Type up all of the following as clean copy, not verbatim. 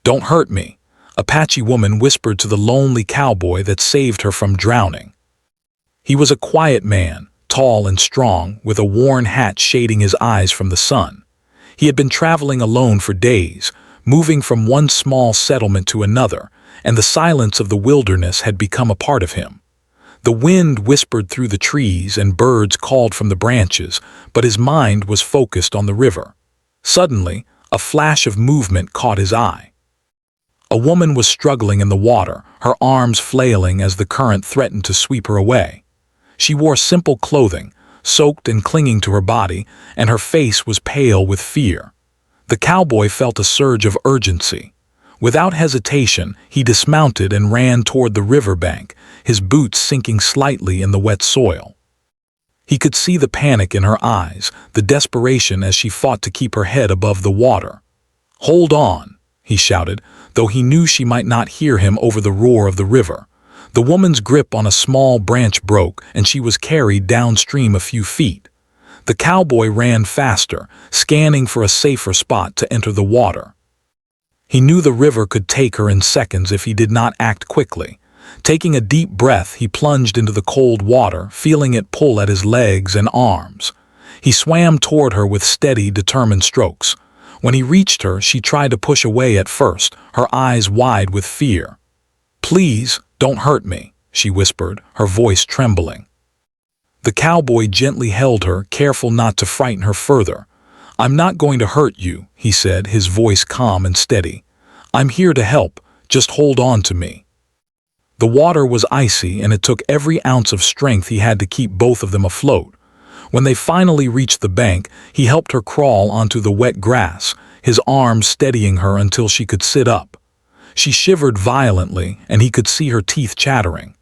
"Don't hurt me," Apache woman whispered to the lonely cowboy that saved her from drowning. He was a quiet man, tall and strong, with a worn hat shading his eyes from the sun. He had been traveling alone for days, moving from one small settlement to another, and the silence of the wilderness had become a part of him. The wind whispered through the trees and birds called from the branches, but his mind was focused on the river. Suddenly, a flash of movement caught his eye. A woman was struggling in the water, her arms flailing as the current threatened to sweep her away. She wore simple clothing, soaked and clinging to her body, and her face was pale with fear. The cowboy felt a surge of urgency. Without hesitation, he dismounted and ran toward the riverbank, his boots sinking slightly in the wet soil. He could see the panic in her eyes, the desperation as she fought to keep her head above the water. "Hold on," he shouted, though he knew she might not hear him over the roar of the river. The woman's grip on a small branch broke, and she was carried downstream a few feet. The cowboy ran faster, scanning for a safer spot to enter the water. He knew the river could take her in seconds if he did not act quickly. Taking a deep breath, he plunged into the cold water, feeling it pull at his legs and arms. He swam toward her with steady, determined strokes. When he reached her, she tried to push away at first, her eyes wide with fear. "Please, don't hurt me," she whispered, her voice trembling. The cowboy gently held her, careful not to frighten her further. "I'm not going to hurt you," he said, his voice calm and steady. "I'm here to help, just hold on to me." The water was icy, and it took every ounce of strength he had to keep both of them afloat. When they finally reached the bank, he helped her crawl onto the wet grass, his arms steadying her until she could sit up. She shivered violently, and he could see her teeth chattering.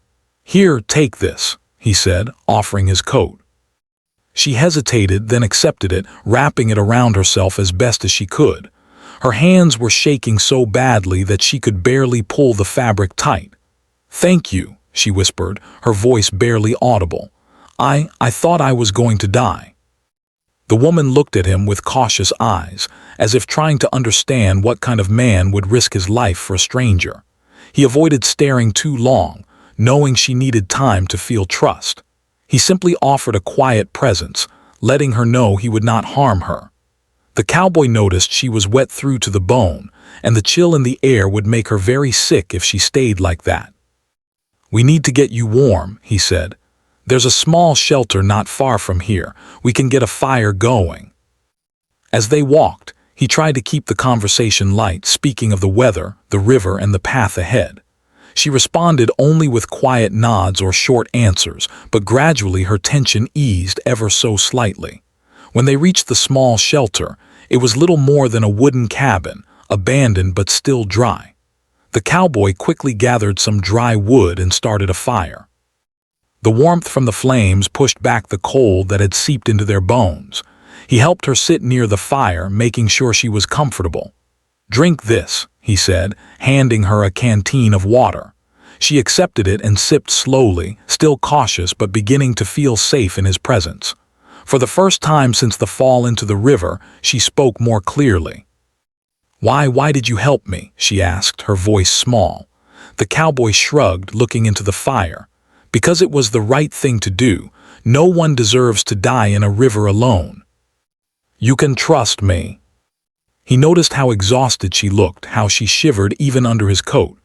"Here, take this," he said, offering his coat. She hesitated, then accepted it, wrapping it around herself as best as she could. Her hands were shaking so badly that she could barely pull the fabric tight. "Thank you," she whispered, her voice barely audible. I thought I was going to die." The woman looked at him with cautious eyes, as if trying to understand what kind of man would risk his life for a stranger. He avoided staring too long, knowing she needed time to feel trust. He simply offered a quiet presence, letting her know he would not harm her. The cowboy noticed she was wet through to the bone, and the chill in the air would make her very sick if she stayed like that. "We need to get you warm," he said. "There's a small shelter not far from here. We can get a fire going." As they walked, he tried to keep the conversation light, speaking of the weather, the river, and the path ahead. She responded only with quiet nods or short answers, but gradually her tension eased ever so slightly. When they reached the small shelter, it was little more than a wooden cabin, abandoned but still dry. The cowboy quickly gathered some dry wood and started a fire. The warmth from the flames pushed back the cold that had seeped into their bones. He helped her sit near the fire, making sure she was comfortable. "Drink this," he said, handing her a canteen of water. She accepted it and sipped slowly, still cautious but beginning to feel safe in his presence. For the first time since the fall into the river, she spoke more clearly. Why did you help me?" she asked, her voice small. The cowboy shrugged, looking into the fire. "Because it was the right thing to do. No one deserves to die in a river alone. You can trust me." He noticed how exhausted she looked, how she shivered even under his coat.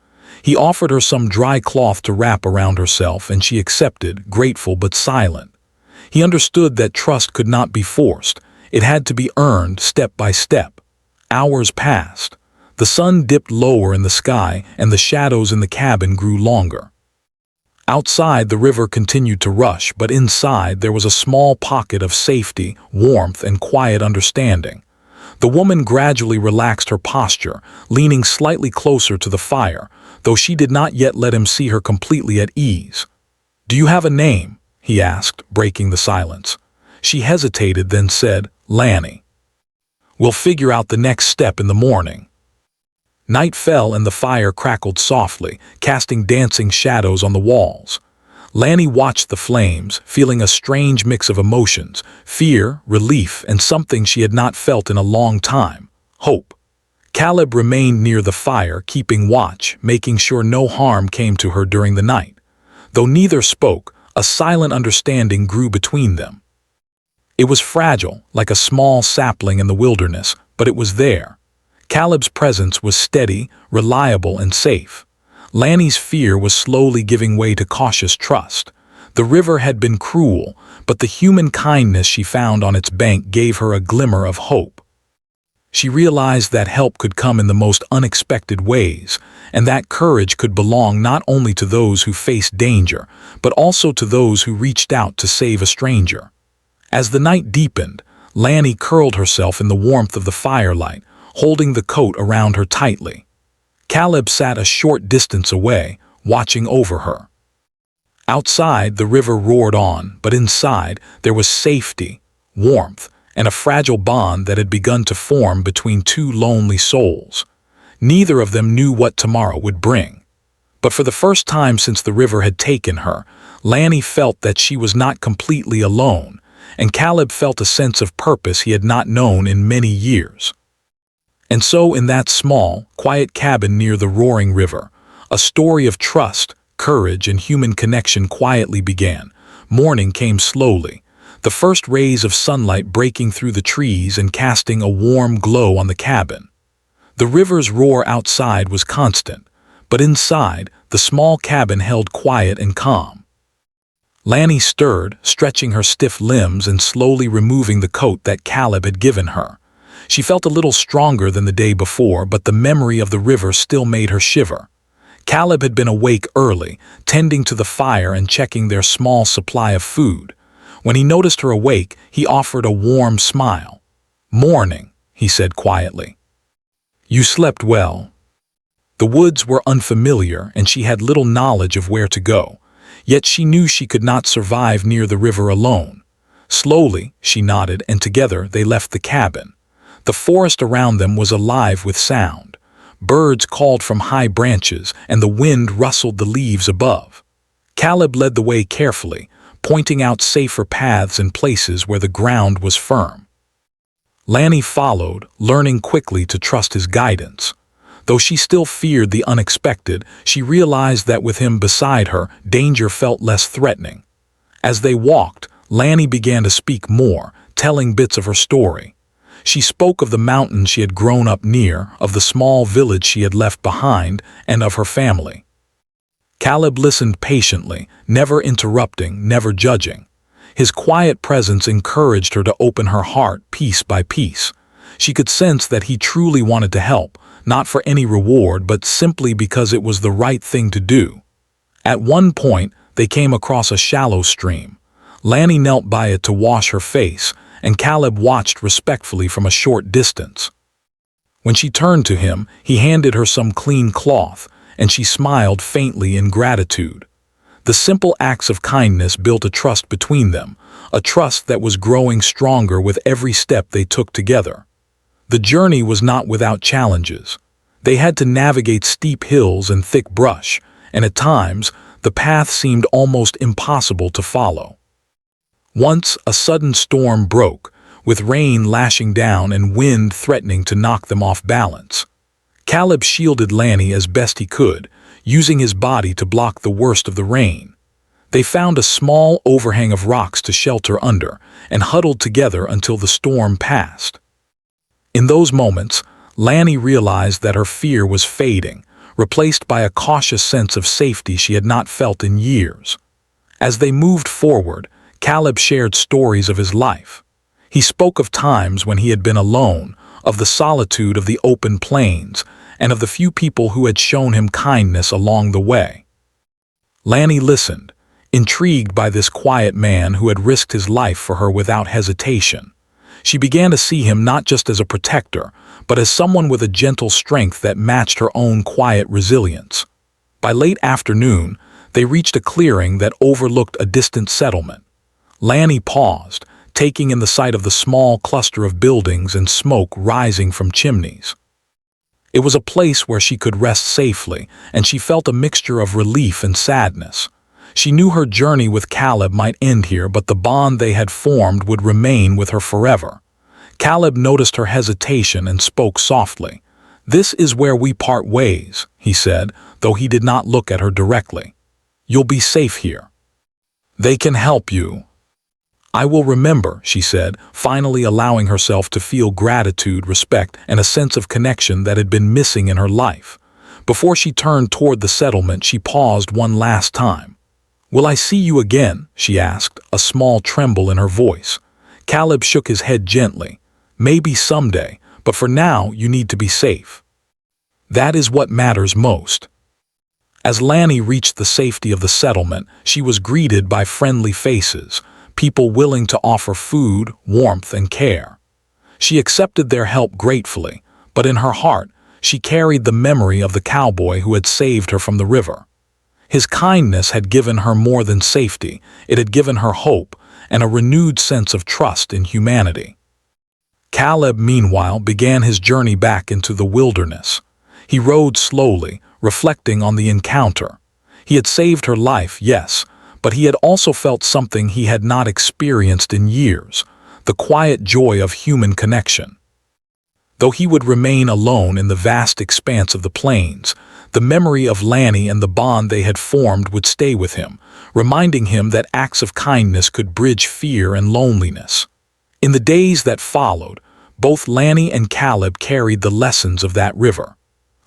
He offered her some dry cloth to wrap around herself, and she accepted, grateful but silent. He understood that trust could not be forced. It had to be earned step by step. Hours passed. The sun dipped lower in the sky, and the shadows in the cabin grew longer. Outside, the river continued to rush, but inside there was a small pocket of safety, warmth, and quiet understanding. The woman gradually relaxed her posture, leaning slightly closer to the fire, though she did not yet let him see her completely at ease. "Do you have a name?" he asked, breaking the silence. She hesitated, then said, "Lanny." "We'll figure out the next step in the morning." Night fell and the fire crackled softly, casting dancing shadows on the walls. Lanny watched the flames, feeling a strange mix of emotions, fear, relief, and something she had not felt in a long time, hope. Caleb remained near the fire, keeping watch, making sure no harm came to her during the night. Though neither spoke, a silent understanding grew between them. It was fragile, like a small sapling in the wilderness, but it was there. Caleb's presence was steady, reliable, and safe. Lanny's fear was slowly giving way to cautious trust. The river had been cruel, but the human kindness she found on its bank gave her a glimmer of hope. She realized that help could come in the most unexpected ways, and that courage could belong not only to those who faced danger, but also to those who reached out to save a stranger. As the night deepened, Lanny curled herself in the warmth of the firelight, holding the coat around her tightly. Caleb sat a short distance away, watching over her. Outside, the river roared on, but inside, there was safety, warmth, and a fragile bond that had begun to form between two lonely souls. Neither of them knew what tomorrow would bring. But for the first time since the river had taken her, Lanny felt that she was not completely alone, and Caleb felt a sense of purpose he had not known in many years. And so in that small, quiet cabin near the roaring river, a story of trust, courage, and human connection quietly began. Morning came slowly, the first rays of sunlight breaking through the trees and casting a warm glow on the cabin. The river's roar outside was constant, but inside, the small cabin held quiet and calm. Lanny stirred, stretching her stiff limbs and slowly removing the coat that Caleb had given her. She felt a little stronger than the day before, but the memory of the river still made her shiver. Caleb had been awake early, tending to the fire and checking their small supply of food. When he noticed her awake, he offered a warm smile. "Morning," he said quietly. "You slept well." The woods were unfamiliar, and she had little knowledge of where to go. Yet she knew she could not survive near the river alone. Slowly, she nodded, and together they left the cabin. The forest around them was alive with sound. Birds called from high branches, and the wind rustled the leaves above. Caleb led the way carefully, pointing out safer paths and places where the ground was firm. Lanny followed, learning quickly to trust his guidance. Though she still feared the unexpected, she realized that with him beside her, danger felt less threatening. As they walked, Lanny began to speak more, telling bits of her story. She spoke of the mountains she had grown up near, of the small village she had left behind, and of her family. Caleb listened patiently, never interrupting, never judging. His quiet presence encouraged her to open her heart piece by piece. She could sense that he truly wanted to help, not for any reward, but simply because it was the right thing to do. At one point, they came across a shallow stream. Lanny knelt by it to wash her face, and Caleb watched respectfully from a short distance. When she turned to him, he handed her some clean cloth, and she smiled faintly in gratitude. The simple acts of kindness built a trust between them, a trust that was growing stronger with every step they took together. The journey was not without challenges. They had to navigate steep hills and thick brush, and at times, the path seemed almost impossible to follow. Once, a sudden storm broke, with rain lashing down and wind threatening to knock them off balance. Caleb shielded Lanny as best he could, using his body to block the worst of the rain. They found a small overhang of rocks to shelter under, and huddled together until the storm passed. In those moments, Lanny realized that her fear was fading, replaced by a cautious sense of safety she had not felt in years. As they moved forward, Caleb shared stories of his life. He spoke of times when he had been alone, of the solitude of the open plains, and of the few people who had shown him kindness along the way. Lanny listened, intrigued by this quiet man who had risked his life for her without hesitation. She began to see him not just as a protector, but as someone with a gentle strength that matched her own quiet resilience. By late afternoon, they reached a clearing that overlooked a distant settlement. Lanny paused, taking in the sight of the small cluster of buildings and smoke rising from chimneys. It was a place where she could rest safely, and she felt a mixture of relief and sadness. She knew her journey with Caleb might end here, but the bond they had formed would remain with her forever. Caleb noticed her hesitation and spoke softly. "This is where we part ways," he said, though he did not look at her directly. "You'll be safe here. They can help you." "I will remember," she said, finally allowing herself to feel gratitude, respect, and a sense of connection that had been missing in her life. Before she turned toward the settlement, she paused one last time. "Will I see you again?" she asked, a small tremble in her voice. Caleb shook his head gently. "Maybe someday, but for now you need to be safe. That is what matters most." As Lanny reached the safety of the settlement, she was greeted by friendly faces, people willing to offer food, warmth, and care. She accepted their help gratefully, but in her heart, she carried the memory of the cowboy who had saved her from the river. His kindness had given her more than safety, it had given her hope and a renewed sense of trust in humanity. Caleb, meanwhile, began his journey back into the wilderness. He rode slowly, reflecting on the encounter. He had saved her life, yes, but he had also felt something he had not experienced in years, the quiet joy of human connection. Though he would remain alone in the vast expanse of the plains, the memory of Lanny and the bond they had formed would stay with him, reminding him that acts of kindness could bridge fear and loneliness. In the days that followed, both Lanny and Caleb carried the lessons of that river.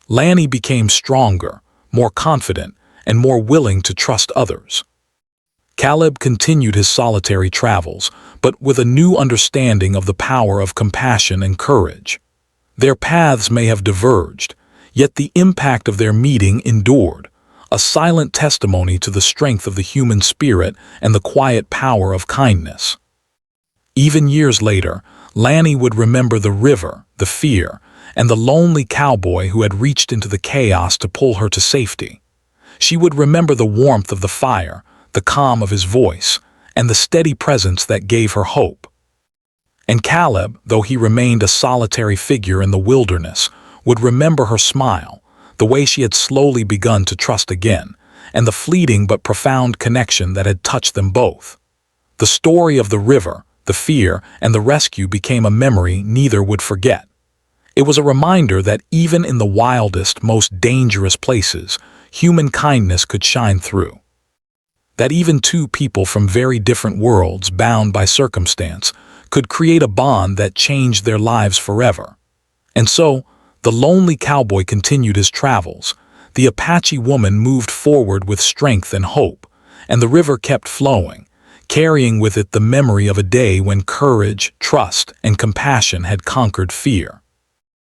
Lanny became stronger, more confident, and more willing to trust others. Caleb continued his solitary travels, but with a new understanding of the power of compassion and courage. Their paths may have diverged, yet the impact of their meeting endured, a silent testimony to the strength of the human spirit and the quiet power of kindness. Even years later, Lanny would remember the river, the fear, and the lonely cowboy who had reached into the chaos to pull her to safety. She would remember the warmth of the fire, the calm of his voice, and the steady presence that gave her hope. And Caleb, though he remained a solitary figure in the wilderness, would remember her smile, the way she had slowly begun to trust again, and the fleeting but profound connection that had touched them both. The story of the river, the fear, and the rescue became a memory neither would forget. It was a reminder that even in the wildest, most dangerous places, human kindness could shine through. That even two people from very different worlds, bound by circumstance, could create a bond that changed their lives forever. And so, the lonely cowboy continued his travels, the Apache woman moved forward with strength and hope, and the river kept flowing, carrying with it the memory of a day when courage, trust, and compassion had conquered fear.